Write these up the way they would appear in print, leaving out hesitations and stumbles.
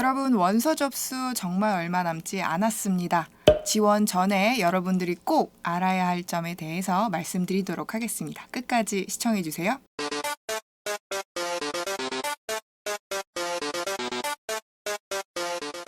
여러분, 원서 접수 정말 얼마 남지 않았습니다. 지원 전에 여러분들이 꼭 알아야 할 점에 대해서 말씀드리도록 하겠습니다. 끝까지 시청해주세요.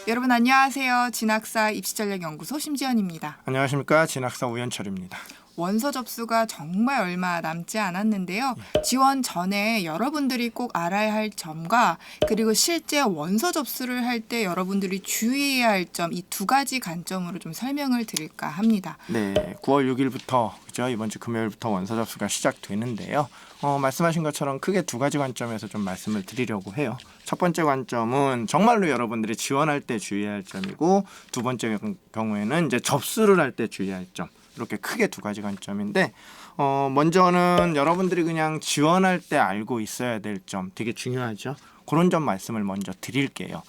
여러분 안녕하세요. 진학사 입시전략연구소 심지연입니다. 안녕하십니까. 진학사 우현철입니다. 원서 접수가 정말 얼마 남지 않았는데요. 지원 전에 여러분들이 꼭 알아야 할 점과 그리고 실제 원서 접수를 할 때 여러분들이 주의해야 할 점, 이 두 가지 관점으로 좀 설명을 드릴까 합니다. 네, 9월 6일부터 그죠? 이번 주 금요일부터 원서 접수가 시작되는데요. 말씀하신 것처럼 크게 두 가지 관점에서 좀 말씀을 드리려고 해요. 첫 번째 관점은 정말로 여러분들이 지원할 때 주의해야 할 점이고, 두 번째 경우에는 이제 접수를 할 때 주의해야 할 점. 이렇게 크게 두 가지 관점인데, 먼저는 여러분들이 그냥 지원할 때 알고 있어야 될 점, 되게 중요하죠. 그런 점 말씀을 먼저 드릴게요.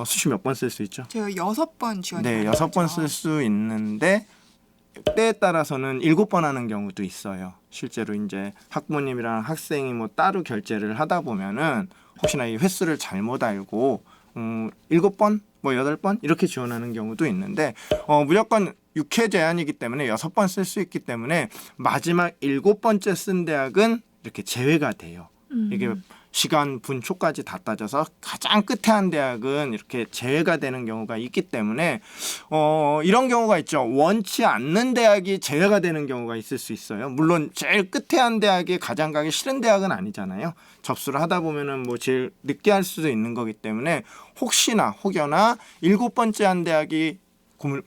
수시 몇 번 쓸 수 있죠? 제가 6번 지원이 네, 6번 쓸 수 있는데 때에 따라서는 7번 하는 경우도 있어요. 실제로 이제 학부모님이랑 학생이 뭐 따로 결제를 하다 보면은 혹시나 이 횟수를 잘못 알고 7번, 뭐 8번 이렇게 지원하는 경우도 있는데, 무조건 6회 제한이기 때문에 6번 쓸 수 있기 때문에 마지막 7번째 쓴 대학은 이렇게 제외가 돼요. 이게 시간 분초까지 다 따져서 가장 끝에 한 대학은 이렇게 제외가 되는 경우가 있기 때문에 이런 경우가 있죠. 원치 않는 대학이 제외가 되는 경우가 있을 수 있어요. 물론 제일 끝에 한 대학이 가장 가기 싫은 대학은 아니잖아요. 접수를 하다 보면은 뭐 제일 늦게 할 수도 있는 거기 때문에 혹시나 혹여나 7번째 한 대학이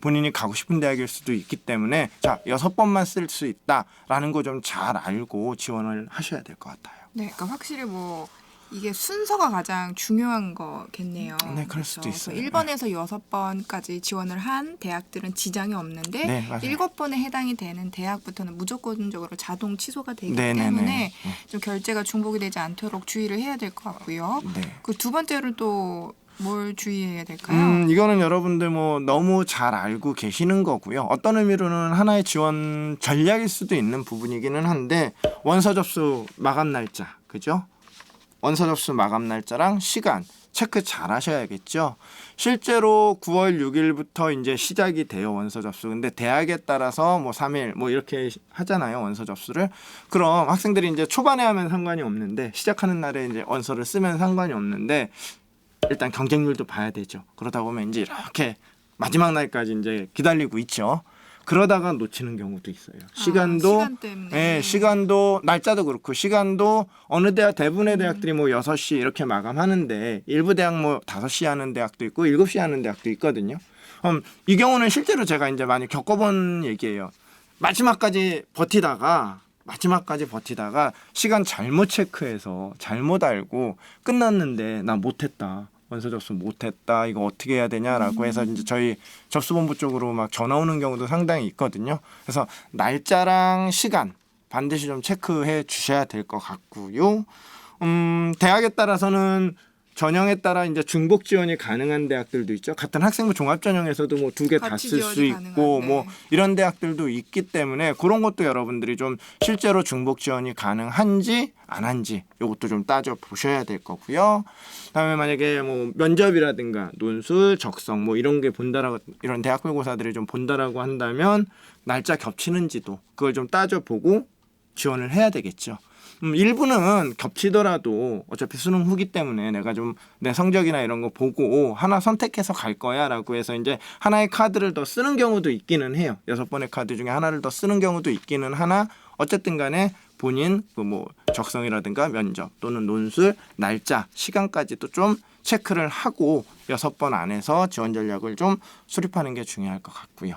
본인이 가고 싶은 대학일 수도 있기 때문에 자 6번만 쓸 수 있다라는 거 좀 잘 알고 지원을 하셔야 될 것 같아요. 네, 그러니까 확실히 뭐 이게 순서가 가장 중요한 거겠네요. 네, 그럴 수도 있어요. 1번에서 6번까지 지원을 한 대학들은 지장이 없는데 네, 맞아요. 7번에 해당이 되는 대학부터는 무조건적으로 자동 취소가 되기 네, 때문에 네, 네. 좀 결제가 중복이 되지 않도록 주의를 해야 될 것 같고요. 네. 그 두 번째로 또 뭘 주의해야 될까요? 이거는 여러분들 뭐 너무 잘 알고 계시는 거고요. 어떤 의미로는 하나의 지원 전략일 수도 있는 부분이기는 한데, 원서 접수 마감 날짜, 그죠? 원서 접수 마감 날짜랑 시간 체크 잘 하셔야겠죠. 실제로 9월 6일부터 이제 시작이 돼요, 원서 접수. 근데 대학에 따라서 뭐 3일 뭐 이렇게 하잖아요, 원서 접수를. 그럼 학생들이 이제 초반에 하면 상관이 없는데, 시작하는 날에 이제 원서를 쓰면 상관이 없는데, 일단 경쟁률도 봐야 되죠. 그러다 보면 이제 이렇게 마지막 날까지 이제 기다리고 있죠. 그러다가 놓치는 경우도 있어요. 시간도, 시간 때문에. 네, 시간도 날짜도 그렇고 시간도 어느 대학 대부분의 대학들이 뭐 6시 이렇게 마감하는데 일부 대학 뭐 5시 하는 대학도 있고 7시 하는 대학도 있거든요. 이 경우는 실제로 제가 이제 많이 겪어본 얘기예요. 마지막까지 버티다가 시간 잘못 체크해서 잘못 알고 끝났는데 나 못했다. 원서 접수 못했다. 이거 어떻게 해야 되냐라고 해서 이제 저희 접수본부 쪽으로 막 전화 오는 경우도 상당히 있거든요. 그래서 날짜랑 시간 반드시 좀 체크해 주셔야 될 것 같고요. 대학에 따라서는 전형에 따라 이제 중복 지원이 가능한 대학들도 있죠. 같은 학생부 종합 전형에서도 뭐 2개 다 쓸 수 있고 뭐 이런 대학들도 있기 때문에 그런 것도 여러분들이 좀 실제로 중복 지원이 가능한지 안 한지 이것도 좀 따져 보셔야 될 거고요. 그다음에 만약에 뭐 면접이라든가 논술, 적성 뭐 이런 게 본다라고, 이런 대학별고사들이 좀 본다라고 한다면 날짜 겹치는지도 그걸 좀 따져 보고 지원을 해야 되겠죠. 일부는 겹치더라도 어차피 수능 후기 때문에 내가 좀 내 성적이나 이런 거 보고 하나 선택해서 갈 거야 라고 해서 이제 하나의 카드를 더 쓰는 경우도 있기는 해요. 6번의 카드 중에 하나를 더 쓰는 경우도 있기는 하나, 어쨌든 간에 본인 그 뭐 적성이라든가 면접 또는 논술 날짜 시간까지도 좀 체크를 하고 6번 안에서 지원 전략을 좀 수립하는 게 중요할 것 같고요.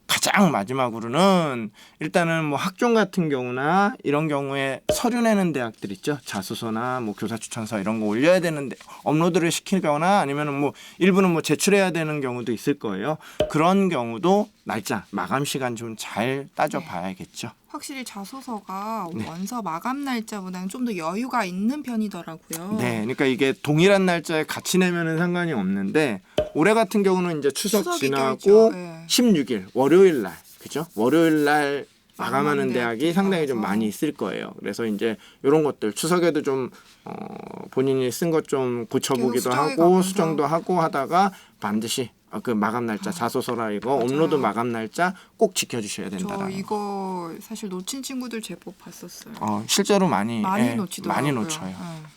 가장 마지막으로는 일단은 뭐 학종 같은 경우나 이런 경우에 서류 내는 대학들 있죠. 자소서나 뭐 교사 추천서 이런 거 올려야 되는데 업로드를 시키거나 아니면은 뭐 일부는 뭐 제출해야 되는 경우도 있을 거예요. 그런 경우도 날짜 마감 시간 좀 잘 따져 봐야겠죠. 확실히 자소서가 원서 마감 날짜보다는 좀 더 여유가 있는 편이더라고요. 네, 그러니까 이게 동일한 날짜에 같이 내면은 상관이 없는데, 올해 같은 경우는 이제 추석 지나고 네. 16일 월요일 날, 그죠? 월요일 날 마감하는 대학이 상당히 좀 많이 있을 거예요. 그래서 이제 이런 것들 추석에도 좀 본인이 쓴 것 좀 고쳐보기도 하고 가면서. 수정도 하고 하다가 반드시 그 마감 날짜 자소서라 이거 맞아요. 업로드 마감 날짜 꼭 지켜주셔야 저 된다라는 거. 이거 사실 놓친 친구들 제법 봤었어요. 실제로 많이 놓치더라고요. 많이 놓쳐요.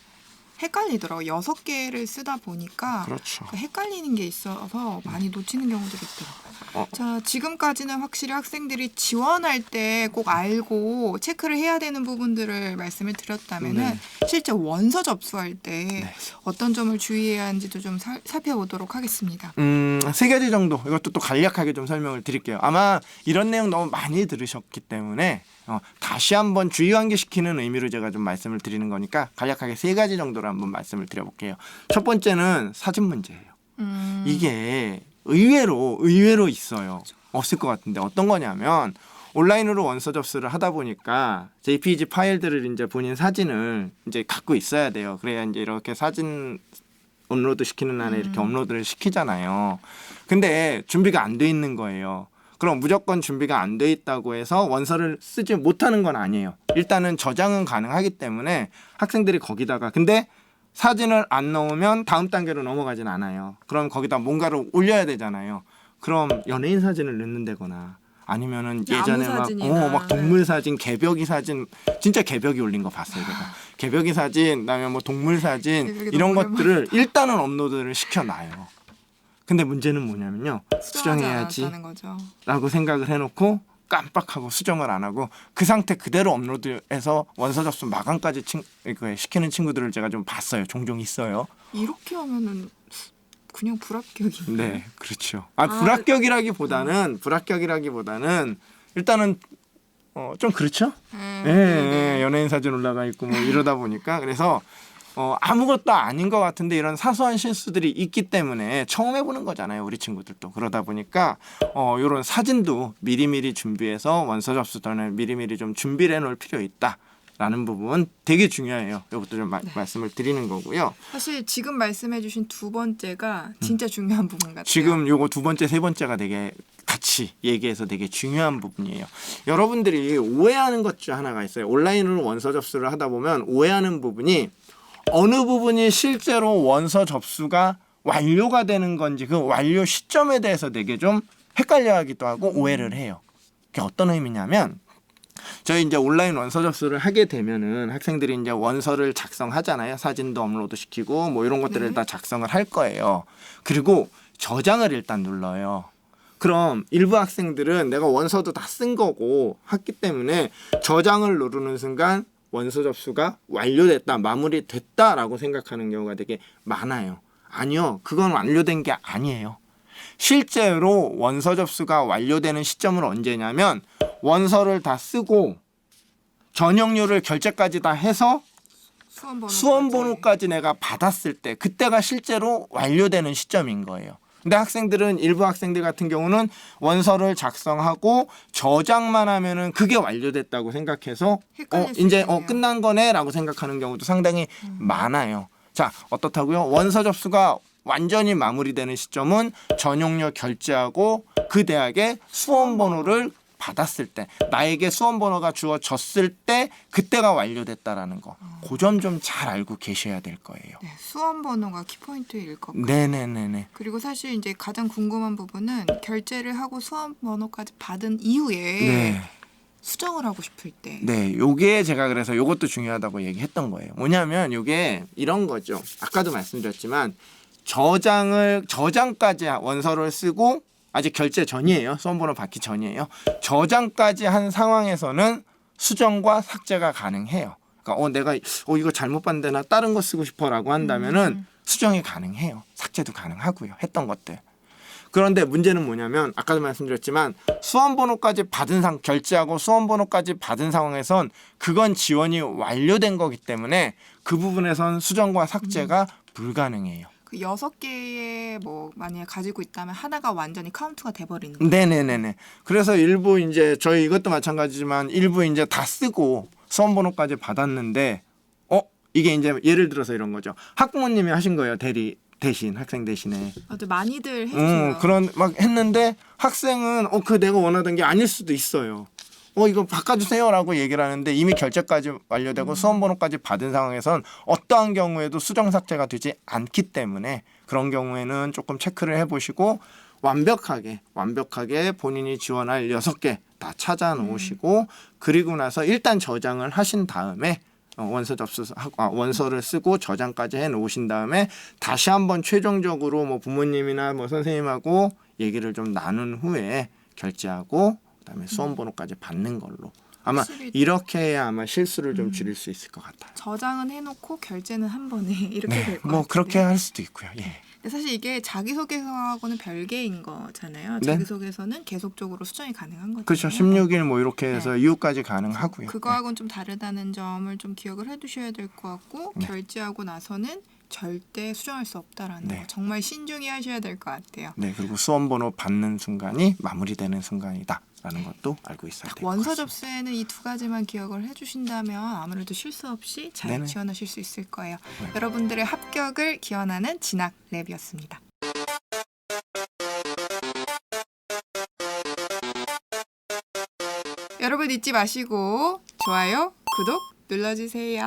헷갈리더라고요. 6개를 쓰다 보니까 그렇죠. 헷갈리는 게 있어서 많이 놓치는 경우들이 있더라고요. 어. 자, 지금까지는 확실히 학생들이 지원할 때 꼭 알고 체크를 해야 되는 부분들을 말씀을 드렸다면은 네. 실제 원서 접수할 때 어떤 점을 주의해야 하는지도 좀 살펴보도록 하겠습니다. 3가지 정도 이것도 또 간략하게 좀 설명을 드릴게요. 아마 이런 내용 너무 많이 들으셨기 때문에 다시 한번 주의환기시키는 의미로 제가 좀 말씀을 드리는 거니까 간략하게 3가지 정도로 한번 말씀을 드려볼게요. 첫 번째는 사진 문제예요. 이게 의외로 있어요. 없을 것 같은데 어떤 거냐면 온라인으로 원서 접수를 하다 보니까 JPG 파일들을 이제 본인 사진을 이제 갖고 있어야 돼요. 그래야 이제 이렇게 사진 업로드 시키는 안에 이렇게 업로드를 시키잖아요. 근데 준비가 안 돼 있는 거예요. 그럼 무조건 준비가 안 돼 있다고 해서 원서를 쓰지 못하는 건 아니에요. 일단은 저장은 가능하기 때문에 학생들이 거기다가 근데 사진을 안 넣으면 다음 단계로 넘어가진 않아요. 그럼 거기다 뭔가를 올려야 되잖아요. 그럼 연예인 사진을 넣는다거나 아니면은 예전에 막 동물 사진, 개벽이 사진 진짜 개벽이 올린 거 봤어요. 제가. 개벽이 사진, 그다음에 뭐 동물 사진 이런 것들을 일단은 업로드를 시켜놔요. 근데 문제는 뭐냐면요. 수정해야지 라고 생각을 해놓고 깜빡하고 수정을 안 하고 그 상태 그대로 업로드해서 원서 접수 마감까지 시키는 친구들을 제가 좀 봤어요. 종종 있어요. 이렇게 하면은 그냥 불합격이에요. 네, 그렇죠. 불합격이라기보다는 일단은 좀 그렇죠. 네, 연예인 사진 올라가 있고 뭐 이러다 보니까 그래서 아무것도 아닌 것 같은데 이런 사소한 실수들이 있기 때문에 처음 해보는 거잖아요. 우리 친구들도. 그러다 보니까 이런 사진도 미리미리 준비해서 원서 접수 전에 미리미리 좀 준비를 해놓을 필요 있다. 라는 부분 되게 중요해요. 이것도 좀 말씀을 드리는 거고요. 사실 지금 말씀해주신 두 번째가 진짜 중요한 부분 같아요. 지금 요거 두 번째, 세 번째가 되게 같이 얘기해서 되게 중요한 부분이에요. 여러분들이 오해하는 것 중 하나가 있어요. 온라인으로 원서 접수를 하다 보면 오해하는 부분이 어느 부분이 실제로 원서 접수가 완료가 되는 건지 그 완료 시점에 대해서 되게 좀 헷갈려하기도 하고 오해를 해요. 그게 어떤 의미냐면 저희 이제 온라인 원서 접수를 하게 되면은 학생들이 이제 원서를 작성하잖아요. 사진도 업로드 시키고 뭐 이런 것들을 다 작성을 할 거예요. 그리고 저장을 일단 눌러요. 그럼 일부 학생들은 내가 원서도 다 쓴 거고 했기 때문에 저장을 누르는 순간 원서 접수가 완료됐다, 마무리됐다라고 생각하는 경우가 되게 많아요. 아니요, 그건 완료된 게 아니에요. 실제로 원서 접수가 완료되는 시점은 언제냐면 원서를 다 쓰고 전형료를 결제까지 다 해서 수험번호까지 내가 받았을 때 그때가 실제로 완료되는 시점인 거예요. 근데 학생들은 일부 학생들 같은 경우는 원서를 작성하고 저장만 하면은 그게 완료됐다고 생각해서 이제 끝난 거네라고 생각하는 경우도 상당히 많아요. 자, 어떻다고요? 원서 접수가 완전히 마무리되는 시점은 전용료 결제하고 그 대학의 수험번호를 받았을 때 나에게 수험번호가 주어졌을 때 그때가 완료됐다라는 거. 그 점 좀 잘 알고 계셔야 될 거예요. 네, 수험번호가 키포인트일 것 같아요. 네네네네. 그리고 사실 이제 가장 궁금한 부분은 결제를 하고 수험번호까지 받은 이후에 네. 수정을 하고 싶을 때. 네, 요게 제가 그래서 요것도 중요하다고 얘기했던 거예요. 뭐냐면 요게 이런 거죠. 아까도 말씀드렸지만 저장까지 원서를 쓰고 아직 결제 전이에요. 수험번호 받기 전이에요. 저장까지 한 상황에서는 수정과 삭제가 가능해요. 그러니까 내가 이거 잘못 봤는데 나 다른 거 쓰고 싶어라고 한다면은 수정이 가능해요. 삭제도 가능하고요. 했던 것들. 그런데 문제는 뭐냐면 아까도 말씀드렸지만 수험번호까지 받은 결제하고 수험번호까지 받은 상황에선 그건 지원이 완료된 거기 때문에 그 부분에선 수정과 삭제가 불가능해요. 그 6개의 뭐 만약에 가지고 있다면 하나가 완전히 카운트가 돼버리는 거예요. 네네네네. 그래서 일부 이제 저희 이것도 마찬가지지만 일부 이제 다 쓰고 수험번호까지 받았는데 이게 이제 예를 들어서 이런 거죠. 학부모님이 하신 거예요. 대신 학생 대신에. 많이들 해주세요. 그런 막 했는데 학생은 그 내가 원하던 게 아닐 수도 있어요. 이거 바꿔주세요라고 얘기를 하는데 이미 결제까지 완료되고 수험번호까지 받은 상황에선 어떠한 경우에도 수정 삭제가 되지 않기 때문에 그런 경우에는 조금 체크를 해보시고 완벽하게 본인이 지원할 6개 다 찾아 놓으시고 그리고 나서 일단 저장을 하신 다음에 원서를 쓰고 저장까지 해 놓으신 다음에 다시 한번 최종적으로 뭐 부모님이나 뭐 선생님하고 얘기를 좀 나눈 후에 결제하고 그다음에 수험번호까지 받는 걸로 아마 확실히 이렇게 해야 아마 실수를 좀 줄일 수 있을 것 같아요. 저장은 해놓고 결제는 한 번에 이렇게 될 것 같아요. 뭐 그렇게 할 수도 있고요. 예. 사실 이게 자기소개서하고는 별개인 거잖아요. 네. 자기소개서는 계속적으로 수정이 가능한 거죠. 그렇죠. 16일 뭐 이렇게 해서 이후까지 가능하고요. 그거하고는 좀 다르다는 점을 좀 기억을 해두셔야 될 것 같고 네. 결제하고 나서는 절대 수정할 수 없다라는 네. 거 정말 신중히 하셔야 될 것 같아요. 네, 그리고 수험번호 받는 순간이 마무리되는 순간이다라는 것도 알고 있어야 될 것 원서 같습니다. 접수에는 이 2가지만 기억을 해주신다면 아무래도 실수 없이 잘 네네. 지원하실 수 있을 거예요. 네. 여러분들의 합격을 기원하는 진학 랩이었습니다. 여러분 잊지 마시고 좋아요, 구독 눌러주세요.